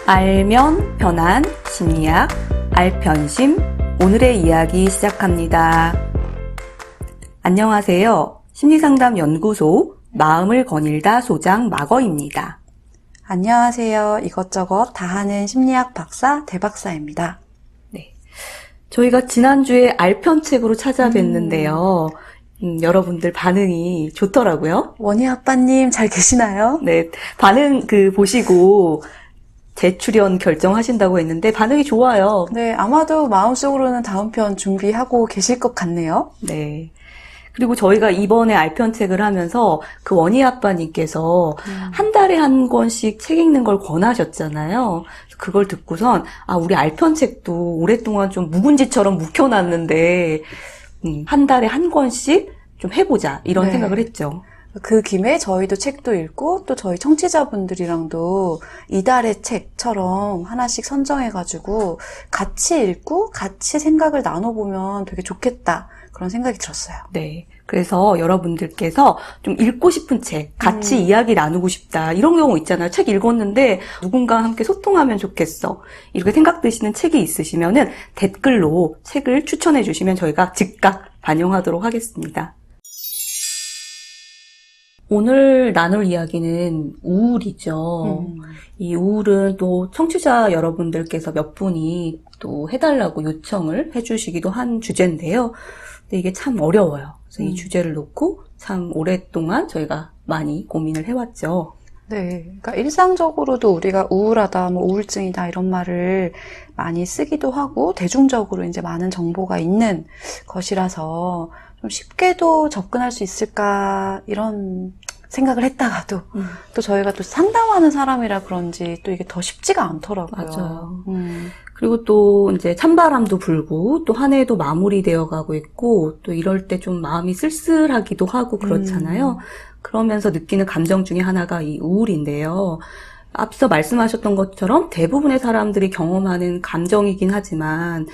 알면 편한 심리학 알편심 오늘의 이야기 시작합니다. 안녕하세요. 심리상담연구소 마음을 거닐다 소장 마거입니다. 안녕하세요. 이것저것 다 하는 심리학 박사 대박사입니다. 네, 저희가 지난주에 알편책으로 찾아뵀는데요. 여러분들 반응이 좋더라고요. 원희 아빠님 잘 계시나요? 네, 반응 보시고 재출연 결정하신다고 했는데 반응이 좋아요. 네, 아마도 마음속으로는 다음 편 준비하고 계실 것 같네요. 네. 그리고 저희가 이번에 알편책을 하면서 그 원희 아빠님께서 한 달에 한 권씩 책 읽는 걸 권하셨잖아요. 그걸 듣고선 우리 알편책도 오랫동안 좀 묵은지처럼 묵혀놨는데 한 달에 한 권씩 좀 해보자 이런 생각을 했죠. 그 김에 저희도 책도 읽고 또 저희 청취자분들이랑도 이달의 책처럼 하나씩 선정해가지고 같이 읽고 같이 생각을 나눠보면 되게 좋겠다 그런 생각이 들었어요. 네. 그래서 여러분들께서 좀 읽고 싶은 책, 같이 이야기 나누고 싶다 이런 경우 있잖아요. 책 읽었는데 누군가와 함께 소통하면 좋겠어 이렇게 생각 드시는 책이 있으시면은 댓글로 책을 추천해 주시면 저희가 즉각 반영하도록 하겠습니다. 오늘 나눌 이야기는 우울이죠. 이 우울은 또 청취자 여러분들께서 몇 분이 또 해달라고 요청을 해주시기도 한 주제인데요. 근데 이게 참 어려워요. 그래서 이 주제를 놓고 참 오랫동안 저희가 많이 고민을 해왔죠. 네, 그러니까 일상적으로도 우리가 우울하다, 우울증이다 이런 말을 많이 쓰기도 하고 대중적으로 이제 많은 정보가 있는 것이라서 좀 쉽게도 접근할 수 있을까 이런 생각을 했다가도 또 저희가 또 상담하는 사람이라 그런지 또 이게 더 쉽지가 않더라고요. 맞아요. 그리고 또 이제 찬바람도 불고 또 한 해도 마무리되어 가고 있고 또 이럴 때 좀 마음이 쓸쓸하기도 하고 그렇잖아요. 그러면서 느끼는 감정 중에 하나가 이 우울인데요. 앞서 말씀하셨던 것처럼 대부분의 사람들이 경험하는 감정이긴 하지만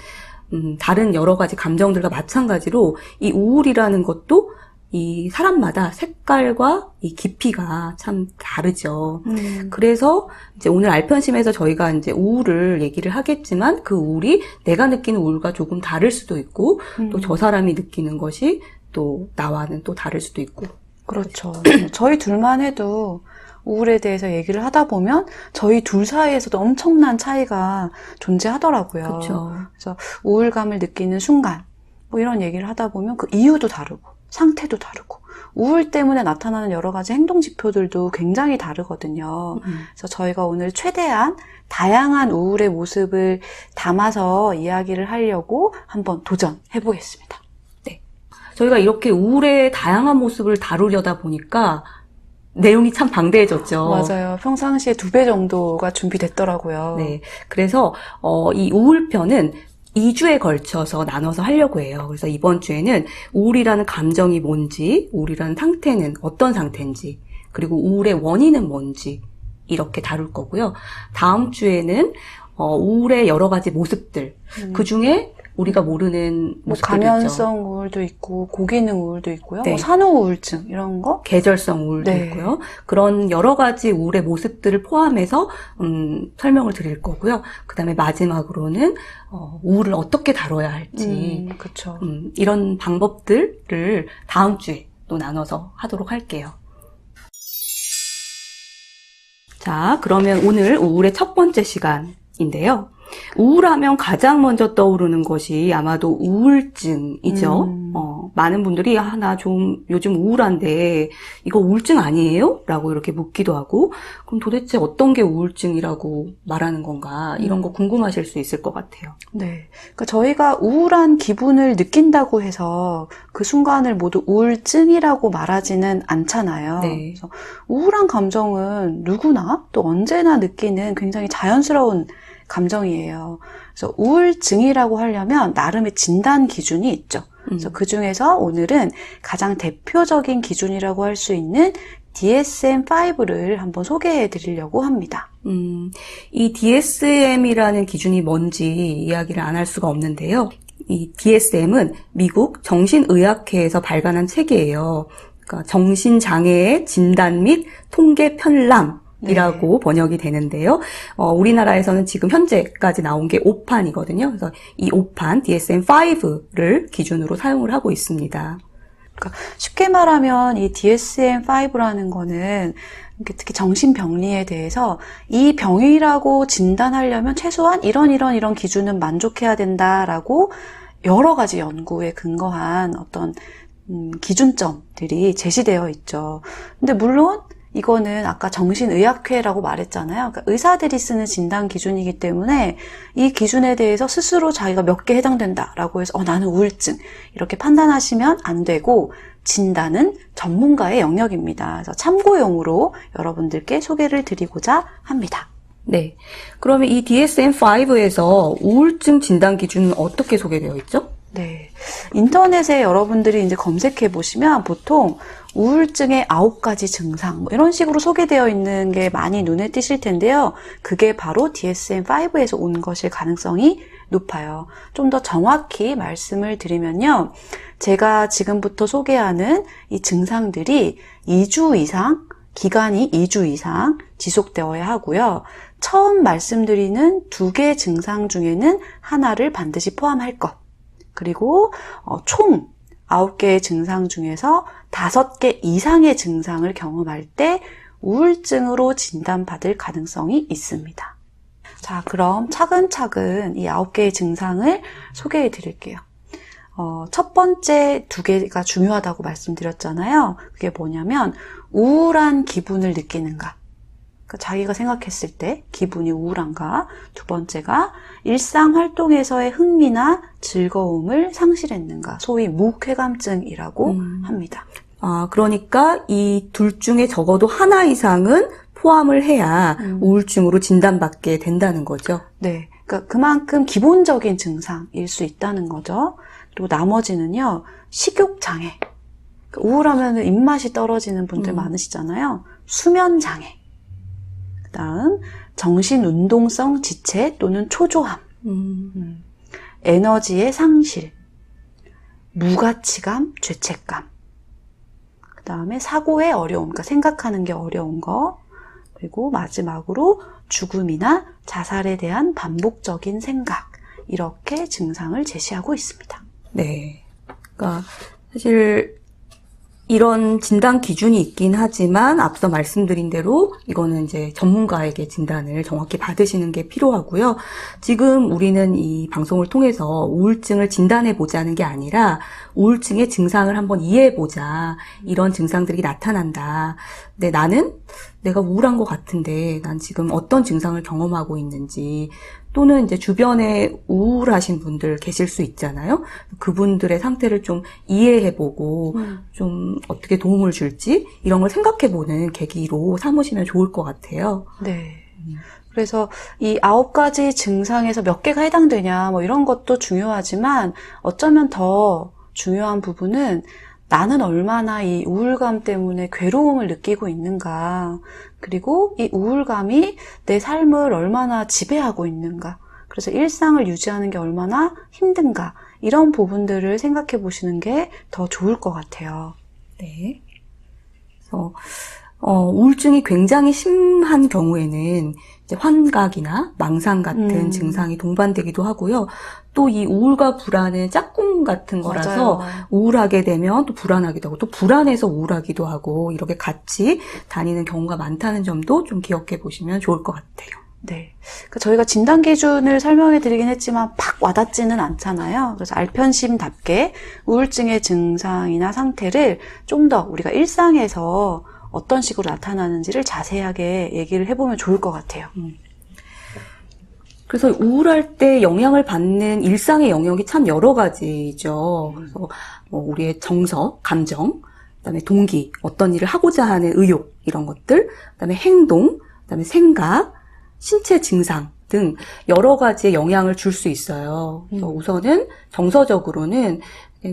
다른 여러 가지 감정들과 마찬가지로 이 우울이라는 것도 이 사람마다 색깔과 이 깊이가 참 다르죠. 그래서 이제 오늘 알편심에서 저희가 이제 우울을 얘기를 하겠지만 그 우울이 내가 느끼는 우울과 조금 다를 수도 있고 또 저 사람이 느끼는 것이 또 나와는 또 다를 수도 있고. 그렇죠. 저희 둘만 해도 우울에 대해서 얘기를 하다 보면 저희 둘 사이에서도 엄청난 차이가 존재하더라고요. 그렇죠. 그래서 우울감을 느끼는 순간 뭐 이런 얘기를 하다 보면 그 이유도 다르고 상태도 다르고 우울 때문에 나타나는 여러 가지 행동 지표들도 굉장히 다르거든요. 그래서 저희가 오늘 최대한 다양한 우울의 모습을 담아서 이야기를 하려고 한번 도전해 보겠습니다. 네. 저희가 이렇게 우울의 다양한 모습을 다루려다 보니까 내용이 참 방대해졌죠. 맞아요. 평상시에 2배 정도가 준비됐더라고요. 네. 그래서 이 우울편은 2주에 걸쳐서 나눠서 하려고 해요. 그래서 이번 주에는 우울이라는 감정이 뭔지, 우울이라는 상태는 어떤 상태인지, 그리고 우울의 원인은 뭔지 이렇게 다룰 거고요. 다음 주에는 우울의 여러 가지 모습들, 그중에 우리가 모르는 모습들이 있죠. 감염성 우울도 있고 고기능 우울도 있고요. 네. 산후 우울증 이런 거. 계절성 우울도 네. 있고요. 그런 여러 가지 우울의 모습들을 포함해서 설명을 드릴 거고요. 그다음에 마지막으로는 우울을 어떻게 다뤄야 할지 그렇죠. 이런 방법들을 다음 주에 또 나눠서 하도록 할게요. 자, 그러면 오늘 우울의 첫 번째 시간인데요. 우울하면 가장 먼저 떠오르는 것이 아마도 우울증이죠. 많은 분들이 나 좀 요즘 우울한데 이거 우울증 아니에요? 라고 이렇게 묻기도 하고 그럼 도대체 어떤 게 우울증이라고 말하는 건가 이런 거 궁금하실 수 있을 것 같아요. 네. 그러니까 저희가 우울한 기분을 느낀다고 해서 그 순간을 모두 우울증이라고 말하지는 않잖아요. 네. 그래서 우울한 감정은 누구나 또 언제나 느끼는 굉장히 자연스러운 감정이에요. 그래서 우울증이라고 하려면 나름의 진단 기준이 있죠. 그래서 그 중에서 오늘은 가장 대표적인 기준이라고 할 수 있는 DSM-5를 한번 소개해 드리려고 합니다. 이 DSM이라는 기준이 뭔지 이야기를 안 할 수가 없는데요. 이 DSM은 미국 정신의학회에서 발간한 책이에요. 그러니까 정신장애의 진단 및 통계 편람 이라고 번역이 되는데요. 우리나라에서는 지금 현재까지 나온 게 5판이거든요. 그래서 이 5판 DSM-5를 기준으로 사용을 하고 있습니다. 그러니까 쉽게 말하면 이 DSM-5라는 거는 특히 정신병리에 대해서 이 병이라고 진단하려면 최소한 이런 기준은 만족해야 된다라고 여러 가지 연구에 근거한 어떤 기준점들이 제시되어 있죠. 근데 물론 이거는 아까 정신의학회라고 말했잖아요. 그러니까 의사들이 쓰는 진단 기준이기 때문에 이 기준에 대해서 스스로 자기가 몇 개 해당된다라고 해서 나는 우울증 이렇게 판단하시면 안 되고 진단은 전문가의 영역입니다. 그래서 참고용으로 여러분들께 소개를 드리고자 합니다. 네. 그러면 이 DSM-5에서 우울증 진단 기준은 어떻게 소개되어 있죠? 네. 인터넷에 여러분들이 이제 검색해 보시면 보통 우울증의 9가지 증상, 이런 식으로 소개되어 있는 게 많이 눈에 띄실 텐데요. 그게 바로 DSM-5에서 온 것일 가능성이 높아요. 좀 더 정확히 말씀을 드리면요. 제가 지금부터 소개하는 이 증상들이 2주 이상, 기간이 2주 이상 지속되어야 하고요. 처음 말씀드리는 2개 증상 중에는 하나를 반드시 포함할 것. 그리고 총 9개의 증상 중에서 5개 이상의 증상을 경험할 때 우울증으로 진단받을 가능성이 있습니다. 자, 그럼 차근차근 이 9개의 증상을 소개해 드릴게요. 첫 번째 2개가 중요하다고 말씀드렸잖아요. 그게 뭐냐면 우울한 기분을 느끼는가. 그러니까 자기가 생각했을 때 기분이 우울한가. 두 번째가 일상 활동에서의 흥미나 즐거움을 상실했는가. 소위 무쾌감증이라고 합니다. 그러니까 이 둘 중에 적어도 하나 이상은 포함을 해야 우울증으로 진단받게 된다는 거죠. 네. 그러니까 그만큼 기본적인 증상일 수 있다는 거죠. 그리고 나머지는요, 식욕장애. 우울하면 입맛이 떨어지는 분들 많으시잖아요. 수면장애. 그 다음, 정신운동성 지체 또는 초조함. 에너지의 상실. 무가치감, 죄책감. 그 다음에 사고의 어려움, 그러니까 생각하는 게 어려운 거. 그리고 마지막으로 죽음이나 자살에 대한 반복적인 생각. 이렇게 증상을 제시하고 있습니다. 네. 그러니까 사실 이런 진단 기준이 있긴 하지만 앞서 말씀드린 대로 이거는 이제 전문가에게 진단을 정확히 받으시는 게 필요하고요. 지금 우리는 이 방송을 통해서 우울증을 진단해 보자는 게 아니라 우울증의 증상을 한번 이해해 보자. 이런 증상들이 나타난다. 근데 나는 내가 우울한 것 같은데 난 지금 어떤 증상을 경험하고 있는지 또는 이제 주변에 우울하신 분들 계실 수 있잖아요. 그분들의 상태를 좀 이해해보고 좀 어떻게 도움을 줄지 이런 걸 생각해보는 계기로 삼으시면 좋을 것 같아요. 네. 그래서 이 9가지 증상에서 몇 개가 해당되냐 뭐 이런 것도 중요하지만 어쩌면 더 중요한 부분은 나는 얼마나 이 우울감 때문에 괴로움을 느끼고 있는가, 그리고 이 우울감이 내 삶을 얼마나 지배하고 있는가, 그래서 일상을 유지하는 게 얼마나 힘든가, 이런 부분들을 생각해 보시는 게 더 좋을 것 같아요. 네. 그래서 우울증이 굉장히 심한 경우에는 이제 환각이나 망상 같은 증상이 동반되기도 하고요. 또 이 우울과 불안은 짝꿍 같은 거라서 맞아요. 우울하게 되면 또 불안하기도 하고 또 불안해서 우울하기도 하고 이렇게 같이 다니는 경우가 많다는 점도 좀 기억해 보시면 좋을 것 같아요. 네. 그러니까 저희가 진단 기준을 설명해 드리긴 했지만 팍 와닿지는 않잖아요. 그래서 알편심답게 우울증의 증상이나 상태를 좀 더 우리가 일상에서 어떤 식으로 나타나는지를 자세하게 얘기를 해보면 좋을 것 같아요. 그래서 우울할 때 영향을 받는 일상의 영역이 참 여러 가지죠. 그래서 뭐 우리의 정서, 감정, 그다음에 동기, 어떤 일을 하고자 하는 의욕 이런 것들, 그다음에 행동, 그다음에 생각, 신체 증상 등 여러 가지의 영향을 줄 수 있어요. 그래서 우선은 정서적으로는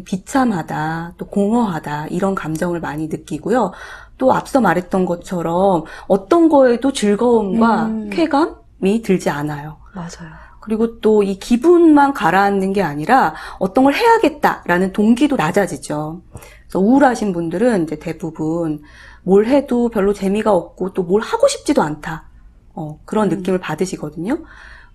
비참하다, 또 공허하다 이런 감정을 많이 느끼고요. 또 앞서 말했던 것처럼 어떤 거에도 즐거움과 쾌감이 들지 않아요. 맞아요. 그리고 또 이 기분만 가라앉는 게 아니라 어떤 걸 해야겠다라는 동기도 낮아지죠. 그래서 우울하신 분들은 이제 대부분 뭘 해도 별로 재미가 없고 또 뭘 하고 싶지도 않다. 그런 느낌을 받으시거든요.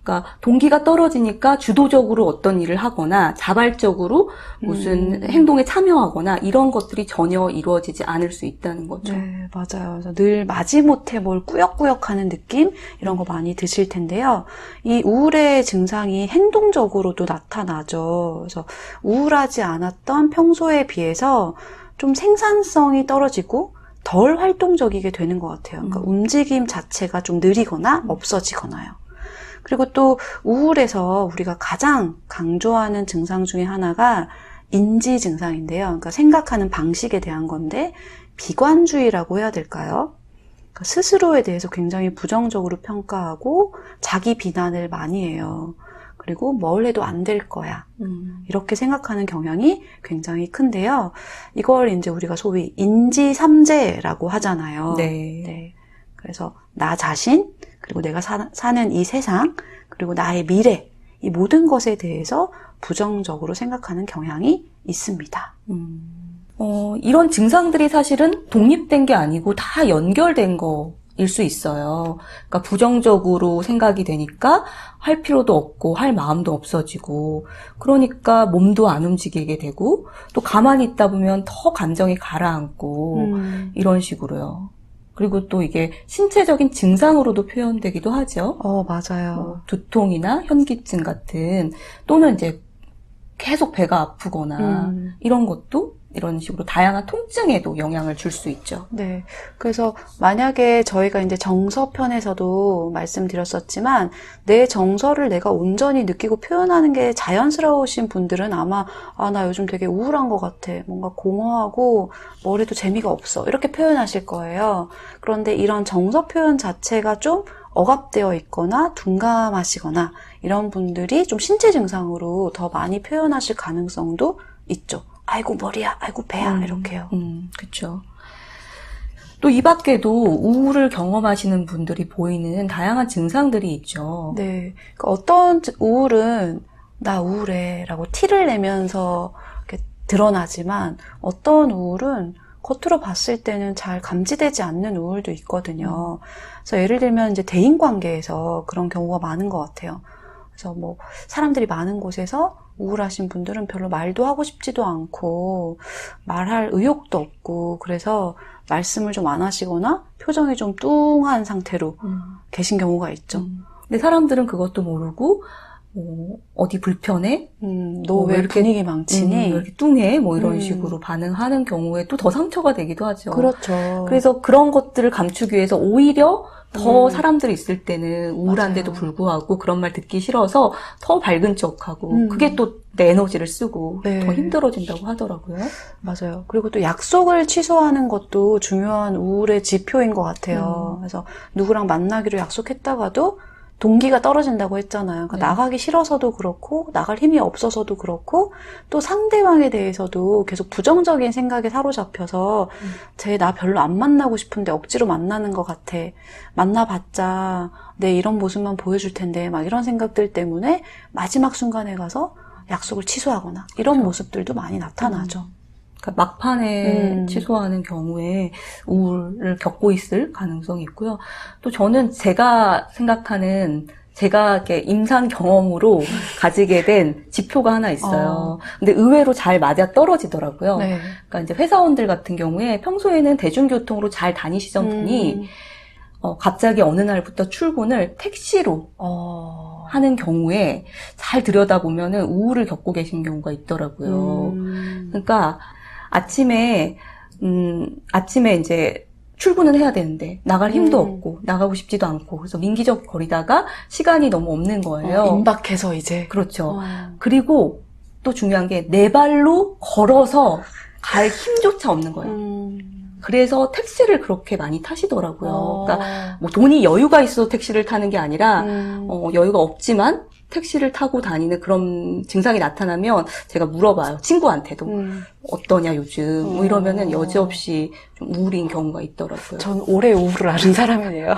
그러니까 동기가 떨어지니까 주도적으로 어떤 일을 하거나 자발적으로 무슨 행동에 참여하거나 이런 것들이 전혀 이루어지지 않을 수 있다는 거죠. 네, 맞아요. 그래서 늘 마지못해 뭘 꾸역꾸역 하는 느낌? 이런 거 많이 드실 텐데요. 이 우울의 증상이 행동적으로도 나타나죠. 그래서 우울하지 않았던 평소에 비해서 좀 생산성이 떨어지고 덜 활동적이게 되는 것 같아요. 그러니까 움직임 자체가 좀 느리거나 없어지거나요. 그리고 또 우울에서 우리가 가장 강조하는 증상 중에 하나가 인지 증상인데요. 그러니까 생각하는 방식에 대한 건데 비관주의라고 해야 될까요? 그러니까 스스로에 대해서 굉장히 부정적으로 평가하고 자기 비난을 많이 해요. 그리고 뭘 해도 안 될 거야. 이렇게 생각하는 경향이 굉장히 큰데요. 이걸 이제 우리가 소위 인지삼재라고 하잖아요. 네. 네. 그래서 나 자신, 그리고 내가 사는 이 세상, 그리고 나의 미래, 이 모든 것에 대해서 부정적으로 생각하는 경향이 있습니다. 이런 증상들이 사실은 독립된 게 아니고 다 연결된 거일 수 있어요. 그러니까 부정적으로 생각이 되니까 할 필요도 없고 할 마음도 없어지고 그러니까 몸도 안 움직이게 되고 또 가만히 있다 보면 더 감정이 가라앉고 이런 식으로요. 그리고 또 이게 신체적인 증상으로도 표현되기도 하죠. 맞아요. 두통이나 현기증 같은 또는 이제 계속 배가 아프거나 이런 것도 이런 식으로 다양한 통증에도 영향을 줄 수 있죠. 네. 그래서 만약에 저희가 이제 정서편에서도 말씀드렸었지만 내 정서를 내가 온전히 느끼고 표현하는 게 자연스러우신 분들은 아마 나 요즘 되게 우울한 것 같아. 뭔가 공허하고 뭘 해도 재미가 없어. 이렇게 표현하실 거예요. 그런데 이런 정서 표현 자체가 좀 억압되어 있거나 둔감하시거나 이런 분들이 좀 신체 증상으로 더 많이 표현하실 가능성도 있죠. 아이고 머리야, 아이고 배야 이렇게요. 그렇죠. 또 이 밖에도 우울을 경험하시는 분들이 보이는 다양한 증상들이 있죠. 네, 그러니까 어떤 우울은 나 우울해라고 티를 내면서 이렇게 드러나지만 어떤 우울은 겉으로 봤을 때는 잘 감지되지 않는 우울도 있거든요. 그래서 예를 들면 이제 대인관계에서 그런 경우가 많은 것 같아요. 그래서 뭐 사람들이 많은 곳에서 우울하신 분들은 별로 말도 하고 싶지도 않고 말할 의욕도 없고 그래서 말씀을 좀 안 하시거나 표정이 좀 뚱한 상태로 계신 경우가 있죠. 근데 사람들은 그것도 모르고 어디 불편해? 너 왜 이렇게 분위기 망치니? 왜 이렇게 뚱해? 뭐 이런 식으로 반응하는 경우에 또 더 상처가 되기도 하죠. 그렇죠. 그래서 그런 것들을 감추기 위해서 오히려 더 사람들이 있을 때는 우울한데도 맞아요. 불구하고 그런 말 듣기 싫어서 더 밝은 척하고 그게 또 내 에너지를 쓰고 네. 더 힘들어진다고 하더라고요. 맞아요. 그리고 또 약속을 취소하는 것도 중요한 우울의 지표인 것 같아요. 그래서 누구랑 만나기로 약속했다가도 동기가 떨어진다고 했잖아요. 그러니까 네. 나가기 싫어서도 그렇고 나갈 힘이 없어서도 그렇고 또 상대방에 대해서도 계속 부정적인 생각에 사로잡혀서 쟤 나 별로 안 만나고 싶은데 억지로 만나는 것 같아. 만나봤자 내 이런 모습만 보여줄 텐데 막 이런 생각들 때문에 마지막 순간에 가서 약속을 취소하거나 이런 모습들도 많이 나타나죠. 그러니까 막판에 취소하는 경우에 우울을 겪고 있을 가능성이 있고요. 또 저는 제가 생각하는 제가 이렇게 임상 경험으로 가지게 된 지표가 하나 있어요. 근데 의외로 잘 맞아 떨어지더라고요. 네. 그러니까 이제 회사원들 같은 경우에 평소에는 대중교통으로 잘 다니시던 분이 갑자기 어느 날부터 출근을 택시로 하는 경우에 잘 들여다보면은 우울을 겪고 계신 경우가 있더라고요. 그러니까 아침에 이제 출근을 해야 되는데 나갈 힘도 없고 나가고 싶지도 않고 그래서 민기적 거리다가 시간이 너무 없는 거예요. 임박해서 이제. 그렇죠. 그리고 또 중요한 게 내 발로 걸어서 갈 힘조차 없는 거예요. 그래서 택시를 그렇게 많이 타시더라고요. 그러니까 뭐 돈이 여유가 있어서 택시를 타는 게 아니라 여유가 없지만 택시를 타고 다니는 그런 증상이 나타나면 제가 물어봐요. 친구한테도. 어떠냐 요즘. 뭐 이러면은 여지없이 좀 우울인 경우가 있더라고요. 전 오래 우울을 앓은 사람이네요.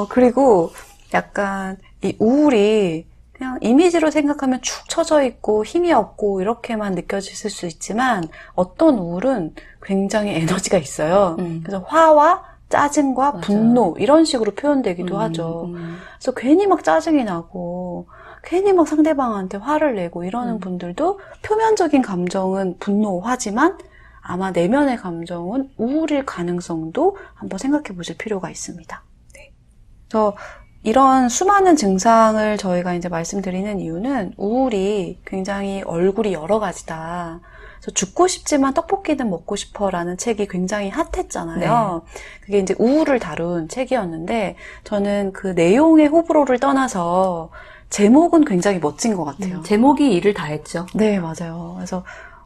그리고 약간 이 우울이 그냥 이미지로 생각하면 축 처져 있고 힘이 없고 이렇게만 느껴질 수 있지만 어떤 우울은 굉장히 에너지가 있어요. 그래서 화와 짜증과 맞아요. 분노 이런 식으로 표현되기도 하죠. 그래서 괜히 막 짜증이 나고 괜히 막 상대방한테 화를 내고 이러는 분들도 표면적인 감정은 분노, 화지만 아마 내면의 감정은 우울일 가능성도 한번 생각해 보실 필요가 있습니다. 네. 그래서 이런 수많은 증상을 저희가 이제 말씀드리는 이유는 우울이 굉장히 얼굴이 여러 가지다. 그래서 죽고 싶지만 떡볶이는 먹고 싶어라는 책이 굉장히 핫했잖아요. 네. 그게 이제 우울을 다룬 책이었는데 저는 그 내용의 호불호를 떠나서 제목은 굉장히 멋진 것 같아요. 제목이 일을 다 했죠. 네, 맞아요. 그래서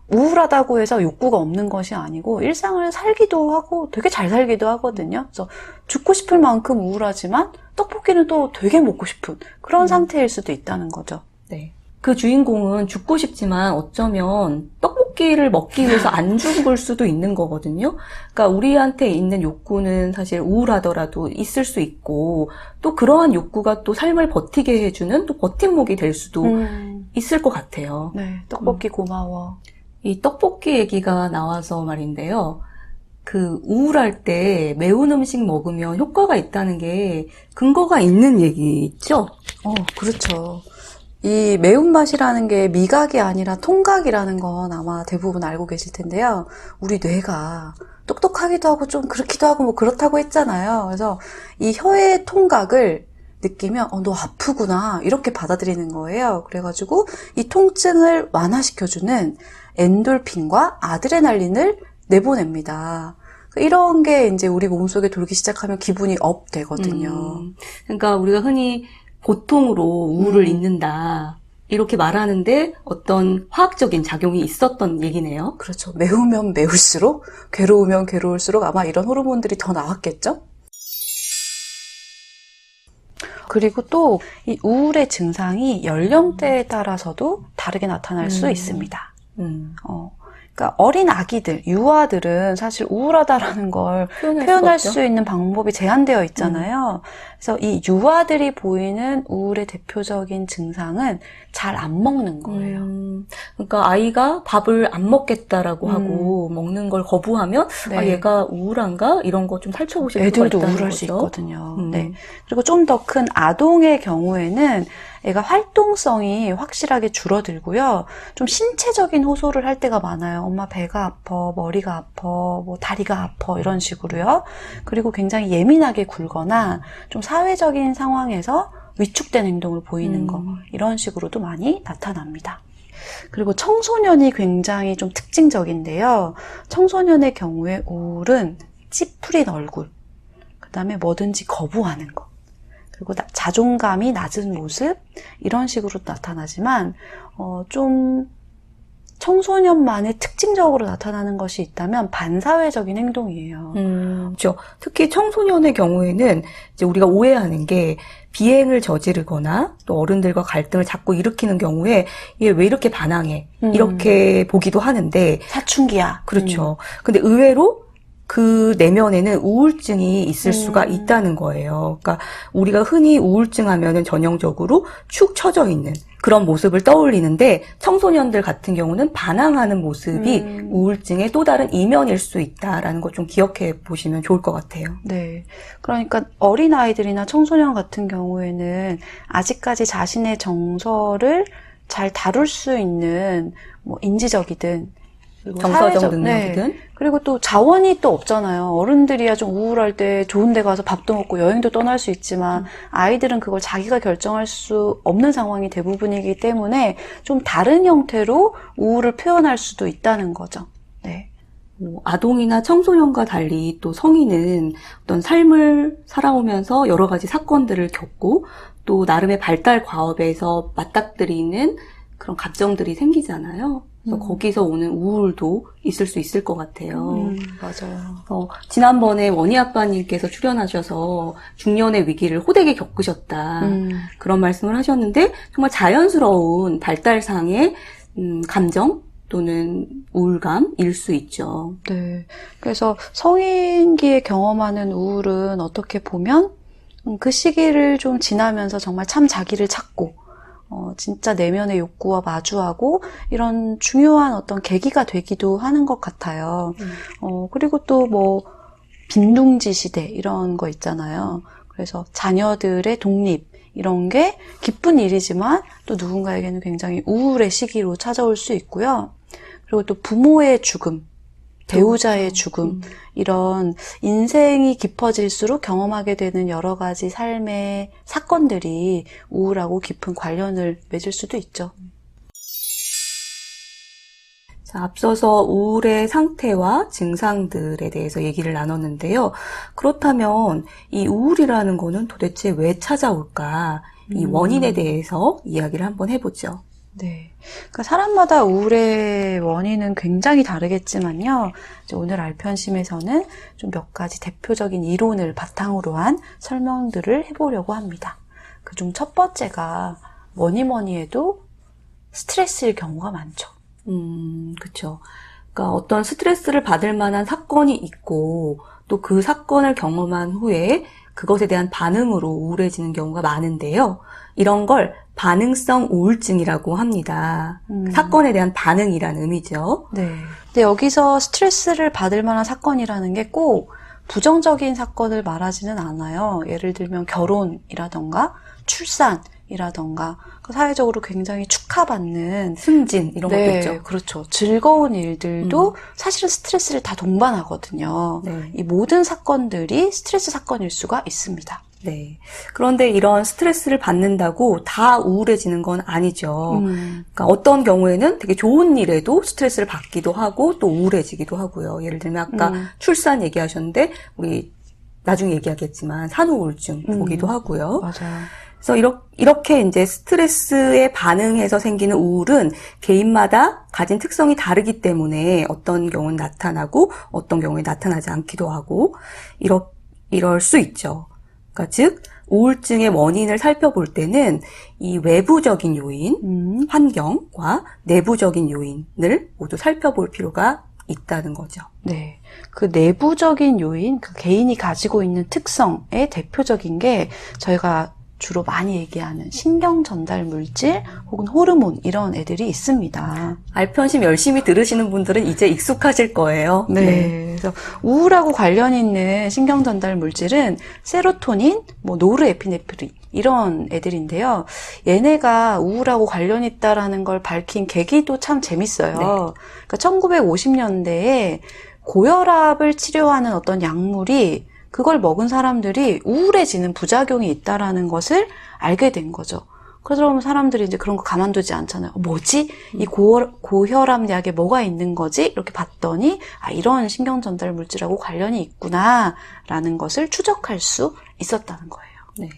우울하다고 해서 욕구가 없는 것이 아니고 일상을 살기도 하고 되게 잘 살기도 하거든요. 그래서 죽고 싶을 만큼 우울하지만 떡볶이는 또 되게 먹고 싶은 그런 상태일 수도 있다는 거죠. 네. 그 주인공은 죽고 싶지만 어쩌면 떡볶이를 먹기 위해서 안 죽을 수도 있는 거거든요. 그러니까 우리한테 있는 욕구는 사실 우울하더라도 있을 수 있고 또 그러한 욕구가 또 삶을 버티게 해주는 또 버팀목이 될 수도 있을 것 같아요. 네, 떡볶이 고마워. 이 떡볶이 얘기가 나와서 말인데요. 그 우울할 때 매운 음식 먹으면 효과가 있다는 게 근거가 있는 얘기 있죠? 그렇죠. 이 매운맛이라는 게 미각이 아니라 통각이라는 건 아마 대부분 알고 계실 텐데요. 우리 뇌가 똑똑하기도 하고 좀 그렇기도 하고 뭐 그렇다고 했잖아요. 그래서 이 혀의 통각을 느끼면 너 아프구나 이렇게 받아들이는 거예요. 그래가지고 이 통증을 완화시켜주는 엔돌핀과 아드레날린을 내보냅니다. 이런 게 이제 우리 몸속에 돌기 시작하면 기분이 업 되거든요. 그러니까 우리가 흔히 고통으로 우울을 잊는다 이렇게 말하는데 어떤 화학적인 작용이 있었던 얘기네요. 그렇죠. 매우면 매울수록 괴로우면 괴로울수록 아마 이런 호르몬들이 더 나왔겠죠? 그리고 또 이 우울의 증상이 연령대에 따라서도 다르게 나타날 수 있습니다. 그러니까 어린 아기들, 유아들은 사실 우울하다라는 걸 표현할 수 있는 방법이 제한되어 있잖아요. 그래서 이 유아들이 보이는 우울의 대표적인 증상은 잘 안 먹는 거예요. 그러니까 아이가 밥을 안 먹겠다라고 하고 먹는 걸 거부하면 네. 얘가 우울한가? 이런 거 좀 살펴보실 필요가 애들도 있다는 우울할 거죠. 수 있거든요. 네. 그리고 좀 더 큰 아동의 경우에는 애가 활동성이 확실하게 줄어들고요. 좀 신체적인 호소를 할 때가 많아요. 엄마 배가 아파, 머리가 아파, 뭐 다리가 아파 이런 식으로요. 그리고 굉장히 예민하게 굴거나 좀 사회적인 상황에서 위축된 행동을 보이는 거 이런 식으로도 많이 나타납니다. 그리고 청소년이 굉장히 좀 특징적인데요. 청소년의 경우에 우울은 찌푸린 얼굴, 그 다음에 뭐든지 거부하는 거, 그리고 자존감이 낮은 모습 이런 식으로 나타나지만 좀 청소년만의 특징적으로 나타나는 것이 있다면 반사회적인 행동이에요. 그렇죠. 특히 청소년의 경우에는 이제 우리가 오해하는 게 비행을 저지르거나 또 어른들과 갈등을 자꾸 일으키는 경우에 얘 왜 이렇게 반항해? 이렇게 보기도 하는데 사춘기야. 그렇죠. 근데 의외로 그 내면에는 우울증이 있을 수가 있다는 거예요. 그러니까 우리가 흔히 우울증 하면은 전형적으로 축 처져 있는 그런 모습을 떠올리는데 청소년들 같은 경우는 반항하는 모습이 우울증의 또 다른 이면일 수 있다라는 것 좀 기억해 보시면 좋을 것 같아요. 네. 그러니까 어린아이들이나 청소년 같은 경우에는 아직까지 자신의 정서를 잘 다룰 수 있는 뭐 인지적이든 그리고 정서적 능력이든 네. 그리고 또 자원이 또 없잖아요. 어른들이야 좀 우울할 때 좋은 데 가서 밥도 먹고 여행도 떠날 수 있지만 아이들은 그걸 자기가 결정할 수 없는 상황이 대부분이기 때문에 좀 다른 형태로 우울을 표현할 수도 있다는 거죠. 네. 아동이나 청소년과 달리 또 성인은 어떤 삶을 살아오면서 여러 가지 사건들을 겪고 또 나름의 발달 과업에서 맞닥뜨리는 그런 감정들이 생기잖아요. 그래서 거기서 오는 우울도 있을 수 있을 것 같아요. 맞아요. 지난번에 원희 아빠님께서 출연하셔서 중년의 위기를 호되게 겪으셨다. 그런 말씀을 하셨는데 정말 자연스러운 발달상의 감정 또는 우울감일 수 있죠. 네. 그래서 성인기에 경험하는 우울은 어떻게 보면 그 시기를 좀 지나면서 정말 참 자기를 찾고 진짜 내면의 욕구와 마주하고 이런 중요한 어떤 계기가 되기도 하는 것 같아요. 그리고 또 뭐 빈둥지 시대 이런 거 있잖아요. 그래서 자녀들의 독립 이런 게 기쁜 일이지만 또 누군가에게는 굉장히 우울의 시기로 찾아올 수 있고요. 그리고 또 부모의 죽음, 배우자의 죽음, 이런 인생이 깊어질수록 경험하게 되는 여러 가지 삶의 사건들이 우울하고 깊은 관련을 맺을 수도 있죠. 자, 앞서서 우울의 상태와 증상들에 대해서 얘기를 나눴는데요. 그렇다면 이 우울이라는 거는 도대체 왜 찾아올까? 이 원인에 대해서 이야기를 한번 해보죠. 네. 그러니까 사람마다 우울의 원인은 굉장히 다르겠지만요. 이제 오늘 알편심에서는 좀 몇 가지 대표적인 이론을 바탕으로 한 설명들을 해보려고 합니다. 그중 첫 번째가 뭐니 해도 스트레스일 경우가 많죠. 그쵸. 그러니까 어떤 스트레스를 받을 만한 사건이 있고 또 그 사건을 경험한 후에 그것에 대한 반응으로 우울해지는 경우가 많은데요. 이런 걸 반응성 우울증이라고 합니다. 사건에 대한 반응이라는 의미죠. 네. 근데 여기서 스트레스를 받을 만한 사건이라는 게 꼭 부정적인 사건을 말하지는 않아요. 예를 들면 결혼이라던가 출산이라던가 사회적으로 굉장히 축하받는 승진 이런 것도 있죠. 그렇죠. 즐거운 일들도 사실은 스트레스를 다 동반하거든요. 네. 이 모든 사건들이 스트레스 사건일 수가 있습니다. 네. 그런데 이런 스트레스를 받는다고 다 우울해지는 건 아니죠. 그러니까 어떤 경우에는 되게 좋은 일에도 스트레스를 받기도 하고 또 우울해지기도 하고요. 예를 들면 아까 출산 얘기하셨는데 우리 나중에 얘기하겠지만 산후우울증 보기도 하고요. 맞아요. 그래서 이렇게 이제 스트레스에 반응해서 생기는 우울은 개인마다 가진 특성이 다르기 때문에 어떤 경우는 나타나고 어떤 경우에 나타나지 않기도 하고 이럴 수 있죠. 그러니까 즉 우울증의 원인을 살펴볼 때는 이 외부적인 요인, 환경과 내부적인 요인을 모두 살펴볼 필요가 있다는 거죠. 네. 그 내부적인 요인, 그 개인이 가지고 있는 특성의 대표적인 게 저희가 주로 많이 얘기하는 신경 전달 물질 혹은 호르몬 이런 애들이 있습니다. 알편심 열심히 들으시는 분들은 이제 익숙하실 거예요. 네. 그래서 우울하고 관련 있는 신경 전달 물질은 세로토닌, 노르에피네프린 이런 애들인데요. 얘네가 우울하고 관련 있다라는 걸 밝힌 계기도 참 재밌어요. 네. 그러니까 1950년대에 고혈압을 치료하는 어떤 약물이 그걸 먹은 사람들이 우울해지는 부작용이 있다라는 것을 알게 된 거죠. 그러면 사람들이 이제 그런 거 가만두지 않잖아요. 뭐지? 이 고혈압 약에 뭐가 있는 거지? 이렇게 봤더니 이런 신경 전달 물질하고 관련이 있구나라는 것을 추적할 수 있었다는 거예요. 네.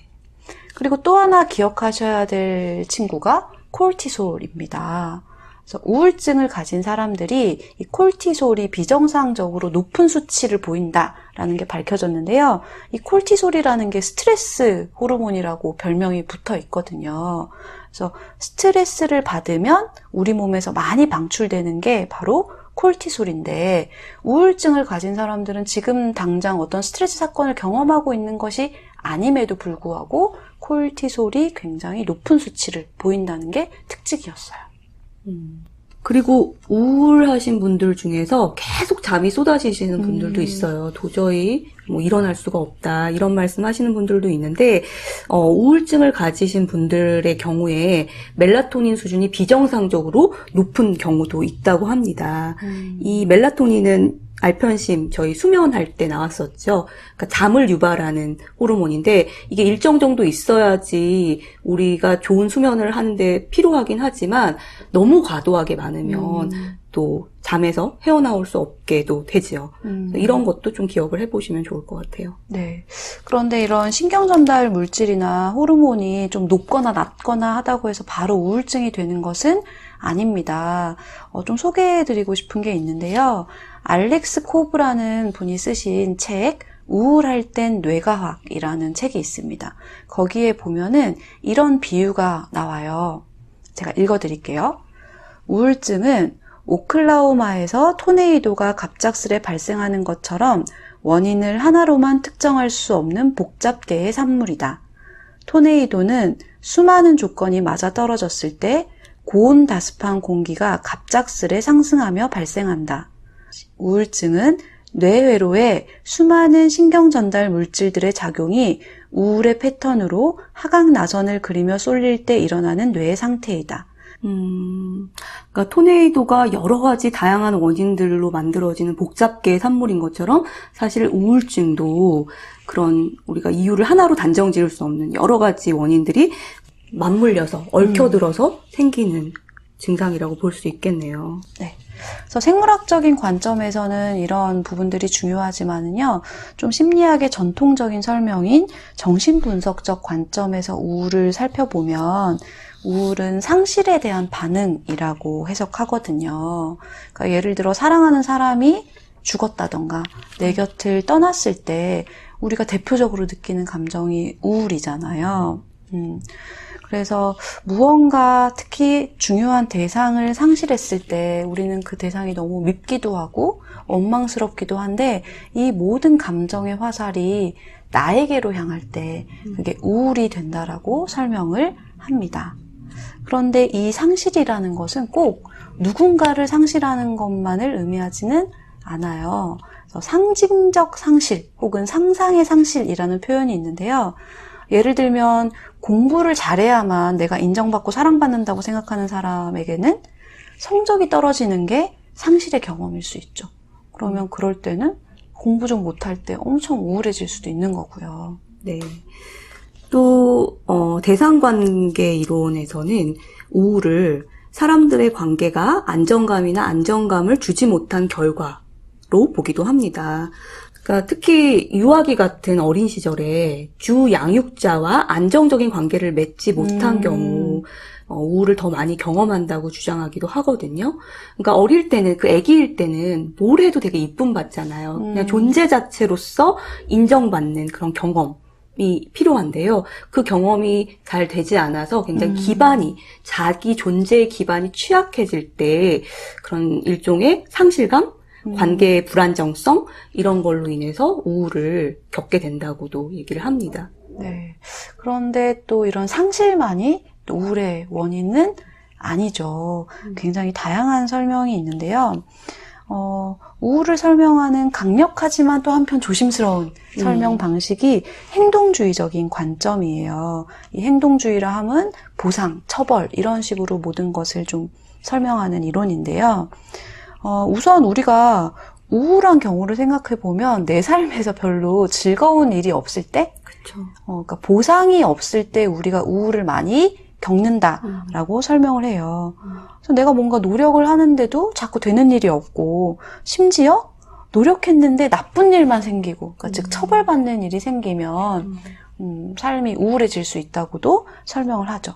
그리고 또 하나 기억하셔야 될 친구가 콜티솔입니다. 그래서 우울증을 가진 사람들이 이 콜티솔이 비정상적으로 높은 수치를 보인다라는 게 밝혀졌는데요. 이 콜티솔이라는 게 스트레스 호르몬이라고 별명이 붙어 있거든요. 그래서 스트레스를 받으면 우리 몸에서 많이 방출되는 게 바로 콜티솔인데 우울증을 가진 사람들은 지금 당장 어떤 스트레스 사건을 경험하고 있는 것이 아님에도 불구하고 콜티솔이 굉장히 높은 수치를 보인다는 게 특징이었어요. 그리고 우울하신 분들 중에서 계속 잠이 쏟아지시는 분들도 있어요. 도저히 일어날 수가 없다 이런 말씀하시는 분들도 있는데 우울증을 가지신 분들의 경우에 멜라토닌 수준이 비정상적으로 높은 경우도 있다고 합니다. 이 멜라토닌은 알편심 저희 수면할 때 나왔었죠. 그러니까 잠을 유발하는 호르몬인데 이게 일정 정도 있어야지 우리가 좋은 수면을 하는데 필요하긴 하지만 너무 과도하게 많으면 또 잠에서 헤어나올 수 없게도 되지요. 이런 것도 좀 기억을 해보시면 좋을 것 같아요. 네. 그런데 이런 신경전달 물질이나 호르몬이 좀 높거나 낮거나 하다고 해서 바로 우울증이 되는 것은 아닙니다. 좀 소개해드리고 싶은 게 있는데요. 알렉스 코브라는 분이 쓰신 책 우울할 땐 뇌과학이라는 책이 있습니다. 거기에 보면은 이런 비유가 나와요. 제가 읽어드릴게요. 우울증은 오클라호마에서 토네이도가 갑작스레 발생하는 것처럼 원인을 하나로만 특정할 수 없는 복잡계의 산물이다. 토네이도는 수많은 조건이 맞아떨어졌을 때 고온다습한 공기가 갑작스레 상승하며 발생한다. 우울증은 뇌회로의 수많은 신경전달 물질들의 작용이 우울의 패턴으로 하강나선을 그리며 쏠릴 때 일어나는 뇌의 상태이다. 그러니까 토네이도가 여러 가지 다양한 원인들로 만들어지는 복잡계의 산물인 것처럼 사실 우울증도 그런 우리가 이유를 하나로 단정 지을 수 없는 여러 가지 원인들이 맞물려서 얽혀들어서 생기는 증상이라고 볼 수 있겠네요. 네. 그래서 생물학적인 관점에서는 이런 부분들이 중요하지만은요, 좀 심리학의 전통적인 설명인 정신분석적 관점에서 우울을 살펴보면 우울은 상실에 대한 반응이라고 해석하거든요. 그러니까 예를 들어 사랑하는 사람이 죽었다던가 내 곁을 떠났을 때 우리가 대표적으로 느끼는 감정이 우울이잖아요. 그래서 무언가 특히 중요한 대상을 상실했을 때 우리는 그 대상이 너무 밉기도 하고 원망스럽기도 한데 이 모든 감정의 화살이 나에게로 향할 때 그게 우울이 된다라고 설명을 합니다. 그런데 이 상실이라는 것은 꼭 누군가를 상실하는 것만을 의미하지는 않아요. 그래서 상징적 상실 혹은 상상의 상실이라는 표현이 있는데요. 예를 들면 공부를 잘해야만 내가 인정받고 사랑받는다고 생각하는 사람에게는 성적이 떨어지는 게 상실의 경험일 수 있죠. 그러면 그럴 때는 공부 좀 못할 때 엄청 우울해질 수도 있는 거고요. 네. 또 대상관계 이론에서는 우울을 사람들의 관계가 안정감이나 안정감을 주지 못한 결과로 보기도 합니다. 그러니까 특히 유아기 같은 어린 시절에 주 양육자와 안정적인 관계를 맺지 못한 경우 우울을 더 많이 경험한다고 주장하기도 하거든요. 그러니까 어릴 때는 그 아기일 때는 뭘 해도 되게 이쁨 받잖아요. 그냥 존재 자체로서 인정받는 그런 경험이 필요한데요. 그 경험이 잘 되지 않아서 굉장히 기반이 자기 존재의 기반이 취약해질 때 그런 일종의 상실감, 관계의 불안정성 이런 걸로 인해서 우울을 겪게 된다고도 얘기를 합니다. 네. 그런데 또 이런 상실만이 또 우울의 원인은 아니죠. 굉장히 다양한 설명이 있는데요. 우울을 설명하는 강력하지만 또 한편 조심스러운 설명 방식이 행동주의적인 관점이에요. 이 행동주의라 함은 보상, 처벌 이런 식으로 모든 것을 좀 설명하는 이론인데요. 우선 우리가 우울한 경우를 생각해 보면 내 삶에서 별로 즐거운 일이 없을 때, 그렇죠. 그러니까 보상이 없을 때 우리가 우울을 많이 겪는다라고 설명을 해요. 그래서 내가 뭔가 노력을 하는데도 자꾸 되는 일이 없고, 심지어 노력했는데 나쁜 일만 생기고, 그러니까 즉 처벌받는 일이 생기면 삶이 우울해질 수 있다고도 설명을 하죠.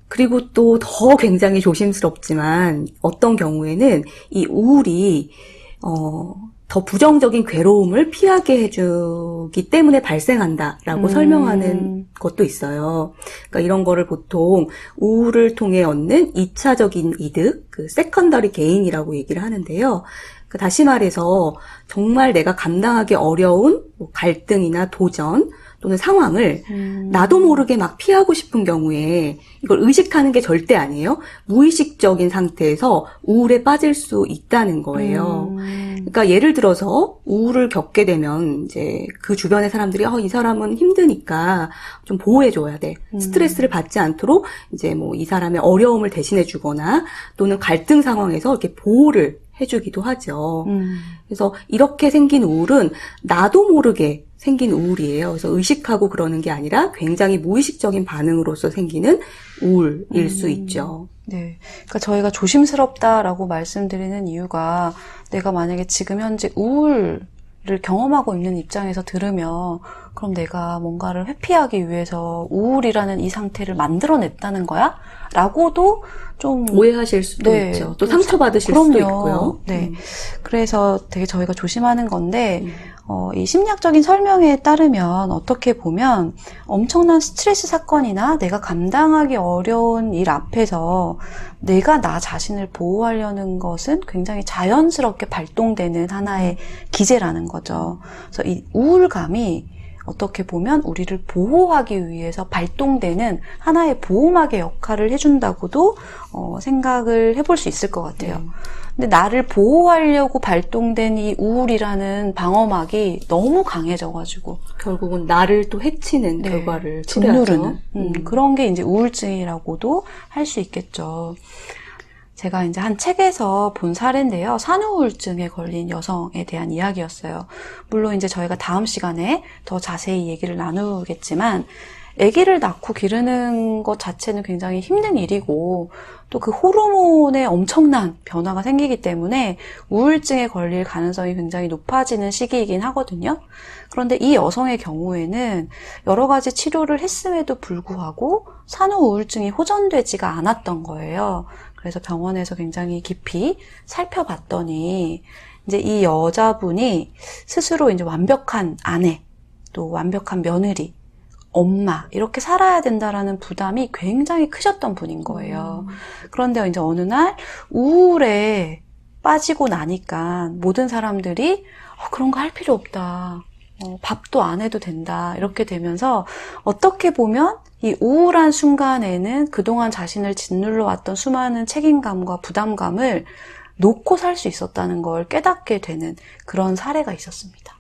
그리고 또 더 굉장히 조심스럽지만 어떤 경우에는 이 우울이 더 부정적인 괴로움을 피하게 해주기 때문에 발생한다라고 설명하는 것도 있어요. 그러니까 이런 거를 보통 우울을 통해 얻는 2차적인 이득, 그 세컨더리 게인이라고 얘기를 하는데요. 그 다시 말해서 정말 내가 감당하기 어려운 갈등이나 도전 또는 상황을 나도 모르게 막 피하고 싶은 경우에 이걸 의식하는 게 절대 아니에요. 무의식적인 상태에서 우울에 빠질 수 있다는 거예요. 그러니까 예를 들어서 우울을 겪게 되면 이제 그 주변의 사람들이 이 사람은 힘드니까 좀 보호해줘야 돼. 스트레스를 받지 않도록 이제 뭐 이 사람의 어려움을 대신해주거나 또는 갈등 상황에서 이렇게 보호를 해주기도 하죠. 그래서 이렇게 생긴 우울은 나도 모르게 생긴 우울이에요. 그래서 의식하고 그러는 게 아니라 굉장히 무의식적인 반응으로서 생기는 우울일 수 있죠. 네. 그러니까 저희가 조심스럽다라고 말씀드리는 이유가 내가 만약에 지금 현재 우울을 경험하고 있는 입장에서 들으면 그럼 내가 뭔가를 회피하기 위해서 우울이라는 이 상태를 만들어냈다는 거야? 라고도 좀 오해하실 수도 있죠. 또 상처받으실 수도 있고요. 네. 그래서 되게 저희가 조심하는 건데 이 심리학적인 설명에 따르면 어떻게 보면 엄청난 스트레스 사건이나 내가 감당하기 어려운 일 앞에서 내가 나 자신을 보호하려는 것은 굉장히 자연스럽게 발동되는 하나의 기제라는 거죠. 그래서 이 우울감이 어떻게 보면 우리를 보호하기 위해서 발동되는 하나의 보호막의 역할을 해준다고도 생각을 해볼 수 있을 것 같아요. 근데 나를 보호하려고 발동된 이 우울이라는 방어막이 너무 강해져가지고 결국은 나를 또 해치는 네, 결과를 짓누르는 초래하죠. 그런 게 이제 우울증이라고도 할 수 있겠죠. 제가 이제 한 책에서 본 사례인데요. 산후우울증에 걸린 여성에 대한 이야기였어요. 물론 이제 저희가 다음 시간에 더 자세히 얘기를 나누겠지만 아기를 낳고 기르는 것 자체는 굉장히 힘든 일이고 또 그 호르몬에 엄청난 변화가 생기기 때문에 우울증에 걸릴 가능성이 굉장히 높아지는 시기이긴 하거든요. 그런데 이 여성의 경우에는 여러 가지 치료를 했음에도 불구하고 산후우울증이 호전되지가 않았던 거예요. 그래서 병원에서 굉장히 깊이 살펴봤더니 이제 이 여자분이 스스로 이제 완벽한 아내, 또 완벽한 며느리, 엄마 이렇게 살아야 된다라는 부담이 굉장히 크셨던 분인 거예요. 그런데 이제 어느 날 우울에 빠지고 나니까 모든 사람들이 그런 거 할 필요 없다. 밥도 안 해도 된다. 이렇게 되면서 어떻게 보면 이 우울한 순간에는 그동안 자신을 짓눌러 왔던 수많은 책임감과 부담감을 놓고 살 수 있었다는 걸 깨닫게 되는 그런 사례가 있었습니다.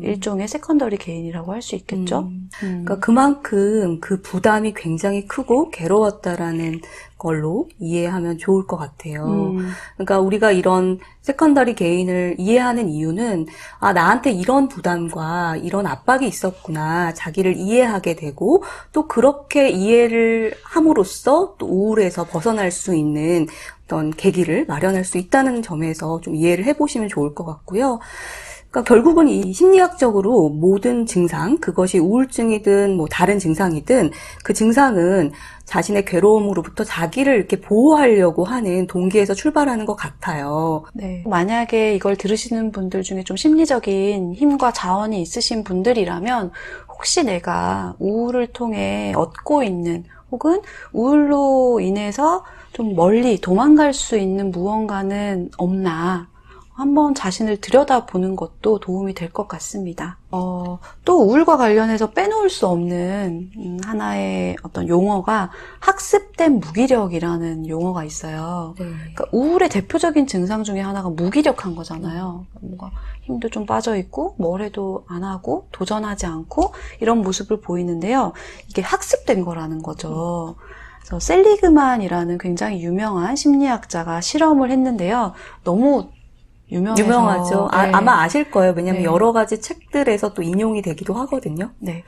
일종의 세컨더리 게인이라고 할 수 있겠죠. 그러니까 그만큼 그 부담이 굉장히 크고 괴로웠다라는 걸로 이해하면 좋을 것 같아요. 그러니까 우리가 이런 세컨더리 게인을 이해하는 이유는 나한테 이런 부담과 이런 압박이 있었구나. 자기를 이해하게 되고 또 그렇게 이해를 함으로써 또 우울에서 벗어날 수 있는 어떤 계기를 마련할 수 있다는 점에서 좀 이해를 해보시면 좋을 것 같고요. 그러니까 결국은 이 심리학적으로 모든 증상, 그것이 우울증이든 뭐 다른 증상이든 그 증상은 자신의 괴로움으로부터 자기를 이렇게 보호하려고 하는 동기에서 출발하는 것 같아요. 네. 만약에 이걸 들으시는 분들 중에 좀 심리적인 힘과 자원이 있으신 분들이라면 혹시 내가 우울을 통해 얻고 있는 혹은 우울로 인해서 좀 멀리 도망갈 수 있는 무언가는 없나 한번 자신을 들여다보는 것도 도움이 될 것 같습니다. 또 우울과 관련해서 빼놓을 수 없는 하나의 어떤 용어가 학습된 무기력이라는 용어가 있어요. 그러니까 우울의 대표적인 증상 중에 하나가 무기력한 거잖아요. 뭔가 힘도 좀 빠져있고 뭘 해도 안 하고 도전하지 않고 이런 모습을 보이는데요. 이게 학습된 거라는 거죠. 그래서 셀리그만이라는 굉장히 유명한 심리학자가 실험을 했는데요. 너무 유명하죠. 네. 아마 아실 거예요. 왜냐하면 네. 여러 가지 책들에서 또 인용이 되기도 하거든요. 네.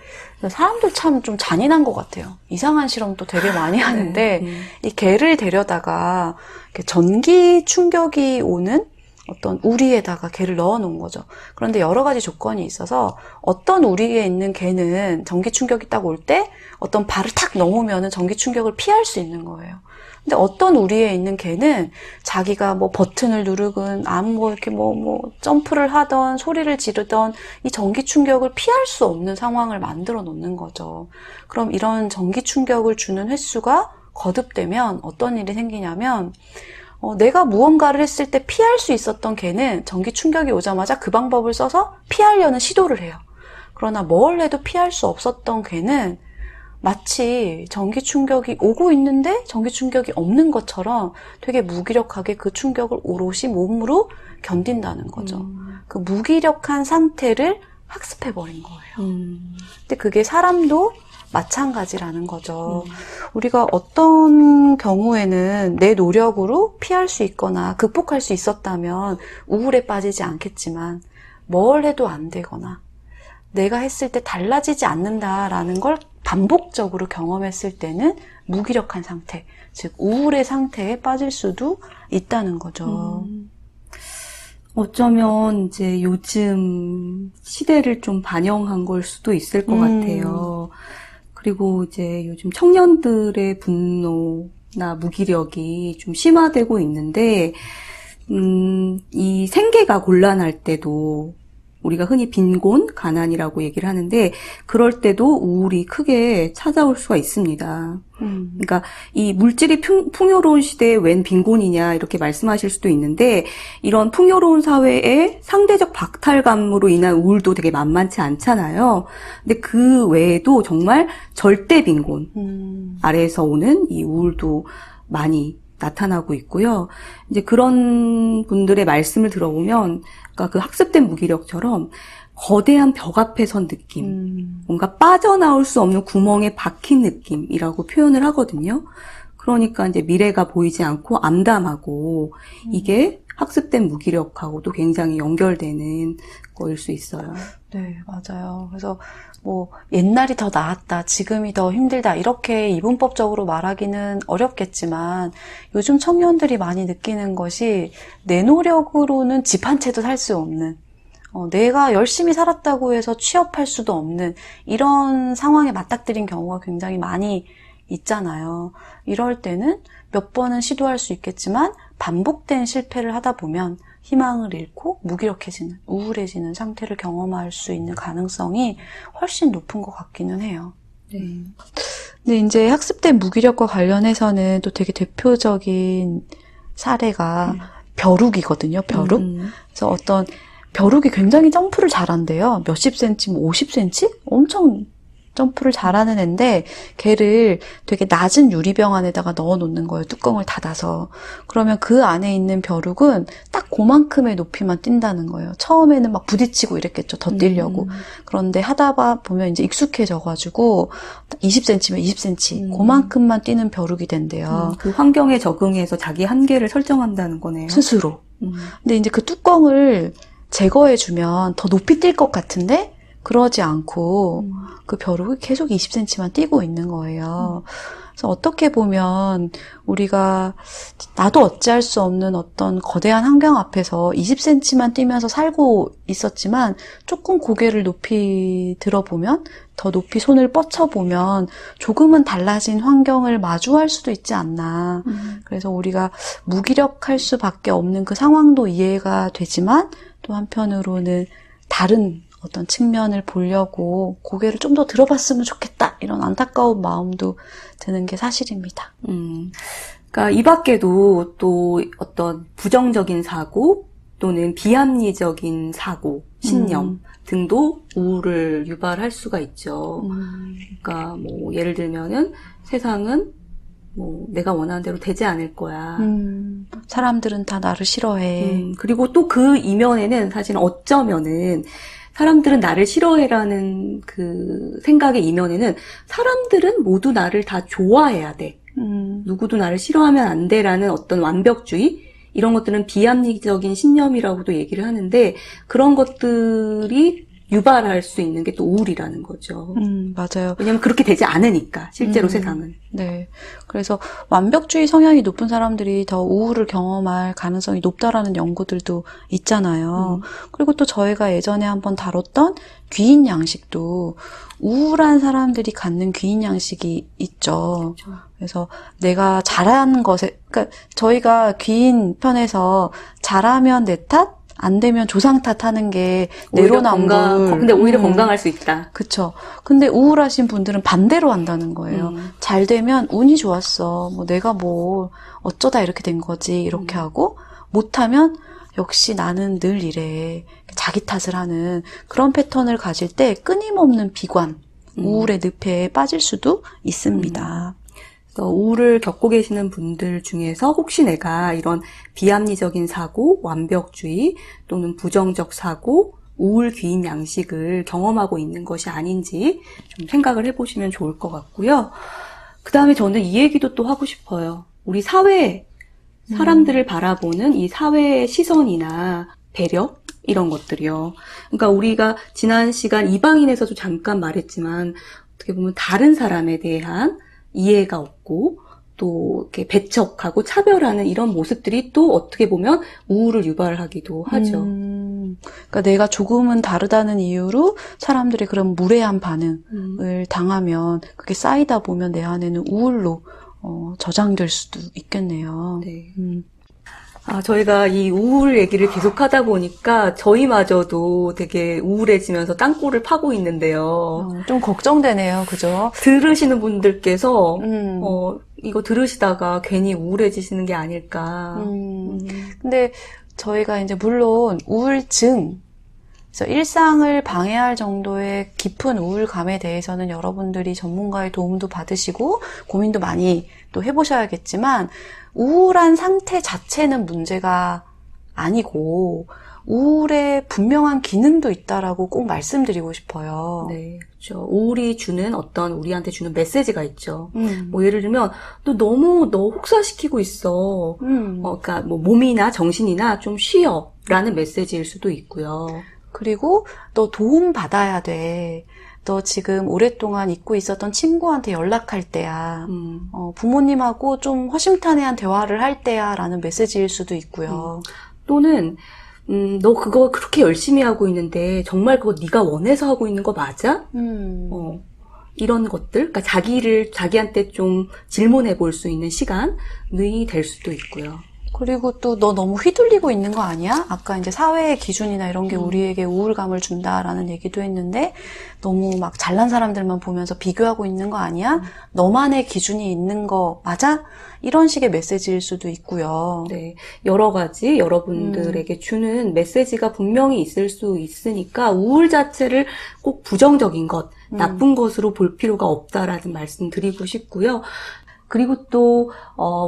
사람들 참 좀 잔인한 것 같아요. 이상한 실험도 되게 많이 하는데 이 개를 데려다가 이렇게 전기 충격이 오는 어떤 우리에다가 개를 넣어놓은 거죠. 그런데 여러 가지 조건이 있어서 어떤 우리에 있는 개는 전기 충격이 딱 올 때 어떤 발을 탁 넣으면은 전기 충격을 피할 수 있는 거예요. 근데 어떤 우리에 있는 개는 자기가 뭐 버튼을 누르건 이렇게 점프를 하던 소리를 지르던 이 전기 충격을 피할 수 없는 상황을 만들어 놓는 거죠. 그럼 이런 전기 충격을 주는 횟수가 거듭되면 어떤 일이 생기냐면 내가 무언가를 했을 때 피할 수 있었던 개는 전기 충격이 오자마자 그 방법을 써서 피하려는 시도를 해요. 그러나 뭘 해도 피할 수 없었던 개는 마치 전기 충격이 오고 있는데 전기 충격이 없는 것처럼 되게 무기력하게 그 충격을 오롯이 몸으로 견딘다는 거죠. 그 무기력한 상태를 학습해버린 거예요. 근데 그게 사람도 마찬가지라는 거죠. 우리가 어떤 경우에는 내 노력으로 피할 수 있거나 극복할 수 있었다면 우울에 빠지지 않겠지만 뭘 해도 안 되거나 내가 했을 때 달라지지 않는다라는 걸 반복적으로 경험했을 때는 무기력한 상태, 즉 우울의 상태에 빠질 수도 있다는 거죠. 어쩌면 이제 요즘 시대를 좀 반영한 걸 수도 있을 것 같아요. 그리고 이제 요즘 청년들의 분노나 무기력이 좀 심화되고 있는데, 이 생계가 곤란할 때도 우리가 흔히 빈곤, 가난이라고 얘기를 하는데 그럴 때도 우울이 크게 찾아올 수가 있습니다. 그러니까 이 물질이 풍요로운 시대에 웬 빈곤이냐 이렇게 말씀하실 수도 있는데 이런 풍요로운 사회에 상대적 박탈감으로 인한 우울도 되게 만만치 않잖아요. 근데 그 외에도 정말 절대 빈곤 아래에서 오는 이 우울도 많이 나타나고 있고요. 이제 그런 분들의 말씀을 들어보면, 그러니까 그 학습된 무기력처럼 거대한 벽 앞에 선 느낌, 뭔가 빠져나올 수 없는 구멍에 박힌 느낌이라고 표현을 하거든요. 그러니까 이제 미래가 보이지 않고 암담하고 이게 학습된 무기력하고도 굉장히 연결되는 거일 수 있어요. 네, 맞아요. 그래서 뭐 옛날이 더 나았다, 지금이 더 힘들다 이렇게 이분법적으로 말하기는 어렵겠지만 요즘 청년들이 많이 느끼는 것이 내 노력으로는 집 한 채도 살 수 없는 내가 열심히 살았다고 해서 취업할 수도 없는 이런 상황에 맞닥뜨린 경우가 굉장히 많이 있잖아요. 이럴 때는 몇 번은 시도할 수 있겠지만 반복된 실패를 하다 보면 희망을 잃고 무기력해지는, 우울해지는 상태를 경험할 수 있는 가능성이 훨씬 높은 것 같기는 해요. 네. 근데 이제 학습된 무기력과 관련해서는 또 되게 대표적인 사례가 벼룩이거든요, 벼룩. 그래서 어떤 벼룩이 굉장히 점프를 잘한대요. 몇십 센치, 뭐 50cm? 엄청 점프를 잘하는 애인데 걔를 되게 낮은 유리병 안에다가 넣어놓는 거예요. 뚜껑을 닫아서. 그러면 그 안에 있는 벼룩은 딱 그만큼의 높이만 뛴다는 거예요. 처음에는 막 부딪히고 이랬겠죠. 더 뛰려고. 그런데 하다 보면 이제 익숙해져가지고 20cm면 20cm 그만큼만 뛰는 벼룩이 된대요. 그 환경에 적응해서 자기 한계를 설정한다는 거네요. 스스로. 근데 이제 그 뚜껑을 제거해주면 더 높이 뛸 것 같은데 그러지 않고 그 벼룩이 계속 20cm만 뛰고 있는 거예요. 그래서 어떻게 보면 우리가 나도 어찌할 수 없는 어떤 거대한 환경 앞에서 20cm만 뛰면서 살고 있었지만 조금 고개를 높이 들어보면 더 높이 손을 뻗쳐보면 조금은 달라진 환경을 마주할 수도 있지 않나. 그래서 우리가 무기력할 수밖에 없는 그 상황도 이해가 되지만 또 한편으로는 다른 어떤 측면을 보려고 고개를 좀 더 들어봤으면 좋겠다 이런 안타까운 마음도 드는 게 사실입니다. 그러니까 이 밖에도 또 어떤 부정적인 사고 또는 비합리적인 사고, 신념 등도 우울을 유발할 수가 있죠. 그러니까 뭐 예를 들면은 세상은 뭐 내가 원하는 대로 되지 않을 거야. 사람들은 다 나를 싫어해. 그리고 또 그 이면에는 사실 어쩌면은 사람들은 나를 싫어해라는 그 생각의 이면에는 사람들은 모두 나를 다 좋아해야 돼. 누구도 나를 싫어하면 안 돼라는 어떤 완벽주의? 이런 것들은 비합리적인 신념이라고도 얘기를 하는데 그런 것들이 유발할 수 있는 게 또 우울이라는 거죠. 맞아요. 왜냐면 그렇게 되지 않으니까, 실제로 세상은. 네. 그래서 완벽주의 성향이 높은 사람들이 더 우울을 경험할 가능성이 높다라는 연구들도 있잖아요. 그리고 또 저희가 예전에 한번 다뤘던 귀인 양식도 우울한 사람들이 갖는 귀인 양식이 있죠. 그렇죠. 그래서 내가 잘한 것에, 그러니까 저희가 귀인 편에서 잘하면 내 탓? 안 되면 조상 탓하는 게 내로남불. 근데 오히려 건강할 수 있다. 그쵸. 근데 우울하신 분들은 반대로 한다는 거예요. 잘 되면 운이 좋았어. 뭐 내가 뭐 어쩌다 이렇게 된 거지. 이렇게 하고 못하면 역시 나는 늘 이래. 자기 탓을 하는 그런 패턴을 가질 때 끊임없는 비관, 우울의 늪에 빠질 수도 있습니다. 우울을 겪고 계시는 분들 중에서 혹시 내가 이런 비합리적인 사고, 완벽주의 또는 부정적 사고, 우울 귀인 양식을 경험하고 있는 것이 아닌지 좀 생각을 해보시면 좋을 것 같고요. 그 다음에 저는 이 얘기도 또 하고 싶어요. 우리 사회, 사람들을 바라보는 이 사회의 시선이나 배려? 이런 것들이요. 그러니까 우리가 지난 시간 이방인에서도 잠깐 말했지만 어떻게 보면 다른 사람에 대한 이해가 없고 또 이렇게 배척하고 차별하는 이런 모습들이 또 어떻게 보면 우울을 유발하기도 하죠. 그러니까 내가 조금은 다르다는 이유로 사람들의 그런 무례한 반응을 당하면 그게 쌓이다 보면 내 안에는 우울로 저장될 수도 있겠네요. 네. 저희가 이 우울 얘기를 계속 하다 보니까 저희마저도 되게 우울해지면서 땅굴을 파고 있는데요. 좀 걱정되네요. 그죠? 들으시는 분들께서 음. 이거 들으시다가 괜히 우울해지시는 게 아닐까. 근데 저희가 이제 물론 우울증, 그래서 일상을 방해할 정도의 깊은 우울감에 대해서는 여러분들이 전문가의 도움도 받으시고 고민도 많이 또 해보셔야겠지만 우울한 상태 자체는 문제가 아니고 우울에 분명한 기능도 있다라고 꼭 말씀드리고 싶어요. 네, 그렇죠. 우울이 주는 우리한테 주는 메시지가 있죠. 음. 뭐 예를 들면 너 너무 혹사시키고 있어. 그러니까 뭐 몸이나 정신이나 좀 쉬어라는 메시지일 수도 있고요. 그리고 너 도움 받아야 돼. 너 지금 오랫동안 잊고 있었던 친구한테 연락할 때야. 부모님하고 좀 허심탄회한 대화를 할 때야 라는 메시지일 수도 있고요. 또는 너 그거 그렇게 열심히 하고 있는데 정말 그거 네가 원해서 하고 있는 거 맞아? 이런 것들, 그러니까 자기한테 좀 질문해 볼 수 있는 시간이 될 수도 있고요. 그리고 또 너 너무 휘둘리고 있는 거 아니야? 아까 이제 사회의 기준이나 이런 게 우리에게 우울감을 준다라는 얘기도 했는데 너무 막 잘난 사람들만 보면서 비교하고 있는 거 아니야? 너만의 기준이 있는 거 맞아? 이런 식의 메시지일 수도 있고요. 네, 여러 가지 여러분들에게 주는 메시지가 분명히 있을 수 있으니까 우울 자체를 꼭 부정적인 것, 나쁜 것으로 볼 필요가 없다라는 말씀 드리고 싶고요. 그리고 또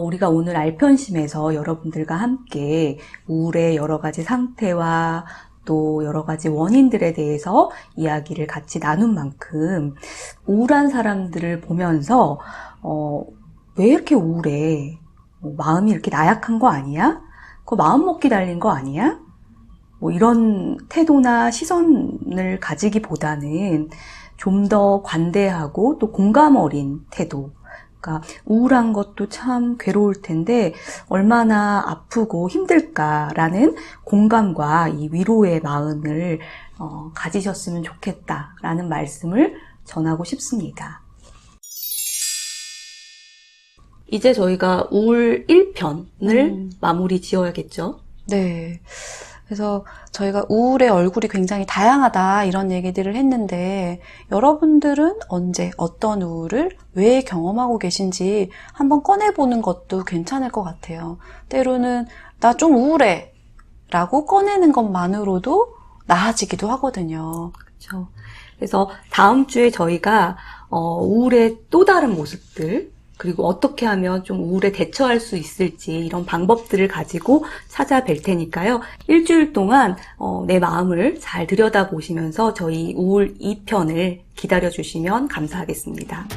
우리가 오늘 알편심에서 여러분들과 함께 우울의 여러 가지 상태와 또 여러 가지 원인들에 대해서 이야기를 같이 나눈 만큼 우울한 사람들을 보면서 왜 이렇게 우울해? 마음이 이렇게 나약한 거 아니야? 그거 마음 먹기 달린 거 아니야? 뭐 이런 태도나 시선을 가지기보다는 좀 더 관대하고 또 공감 어린 태도, 그러니까 우울한 것도 참 괴로울 텐데 얼마나 아프고 힘들까라는 공감과 이 위로의 마음을 가지셨으면 좋겠다라는 말씀을 전하고 싶습니다. 이제 저희가 우울 1편을 마무리 지어야겠죠? 네. 그래서 저희가 우울의 얼굴이 굉장히 다양하다 이런 얘기들을 했는데 여러분들은 언제 어떤 우울을 왜 경험하고 계신지 한번 꺼내보는 것도 괜찮을 것 같아요. 때로는 나 좀 우울해 라고 꺼내는 것만으로도 나아지기도 하거든요. 그렇죠. 그래서 다음 주에 저희가 우울의 또 다른 모습들 그리고 어떻게 하면 좀 우울에 대처할 수 있을지 이런 방법들을 가지고 찾아뵐 테니까요. 일주일 동안 내 마음을 잘 들여다보시면서 저희 우울 2편을 기다려주시면 감사하겠습니다.